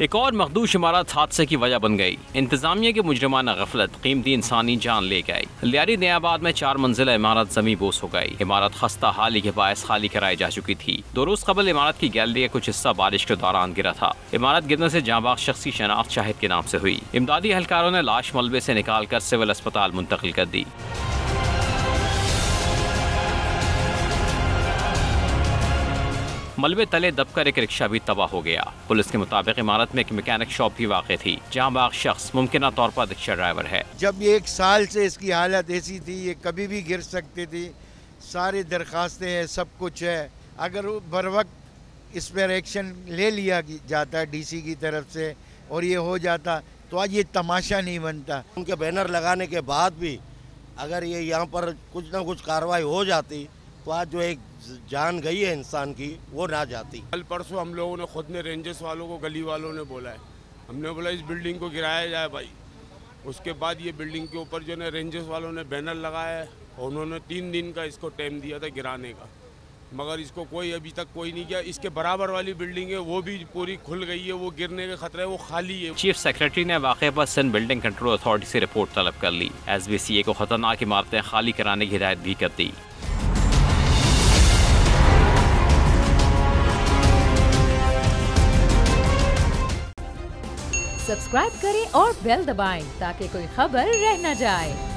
एक और मखदूश इमारत हादसे की वजह बन गई। इंतजामिया की मुजरिमाना गफलत कीमती इंसानी जान ले गई। लियारी नयाबाद में 4 मंजिला इमारत जमी बोस हो गई। इमारत खस्ता हाली के बायस खाली कराई जा चुकी थी। 2 रोज कबल इमारत की गैलरी का कुछ हिस्सा बारिश के दौरान गिरा था। इमारत गिरने से जांबाज शख्स की शनाख्त शाहिद के नाम से हुई। इमदादी एहलकारों ने लाश मलबे से निकाल कर सिविल अस्पताल मुंतकिल कर दी। मलबे तले दबकर एक रिक्शा भी तबाह हो गया। पुलिस के मुताबिक इमारत में एक मैकेनिक शॉप भी वाक़ थी, जहां बाग शख्स मुमकिन तौर पर रिक्शा ड्राइवर है। जब ये 1 साल से इसकी हालत ऐसी थी, ये कभी भी गिर सकती थी। सारी दरखास्तें हैं, सब कुछ है। अगर बर वक्त इस पर एक्शन ले लिया जाता है डीसी की तरफ से और ये हो जाता तो आज ये तमाशा नहीं बनता। उनके बैनर लगाने के बाद भी अगर ये यहाँ पर कुछ ना कुछ कार्रवाई हो जाती तो आज जो एक जान गई है इंसान की वो ना जाती। कल परसों हम लोगों ने खुद ने रेंजर्स वालों को, गली वालों ने बोला है, हमने बोला इस बिल्डिंग को गिराया जाए भाई। उसके बाद ये बिल्डिंग के ऊपर जो है रेंजर्स वालों ने बैनर लगाया है और उन्होंने 3 दिन का इसको टाइम दिया था गिराने का, मगर इसको कोई अभी तक कोई नहीं किया। इसके बराबर वाली बिल्डिंग है वो भी पूरी खुल गई है, वो गिरने का खतरा है, वो खाली है। चीफ सेक्रेटरी ने वाक़े पर सिंध बिल्डिंग कंट्रोल अथॉरिटी से रिपोर्ट तलब कर ली। SBCA को खतरनाक इमारतें खाली कराने की हिदायत भी कर दी। सब्सक्राइब करें और बेल दबाएं ताकि कोई खबर रह न जाए।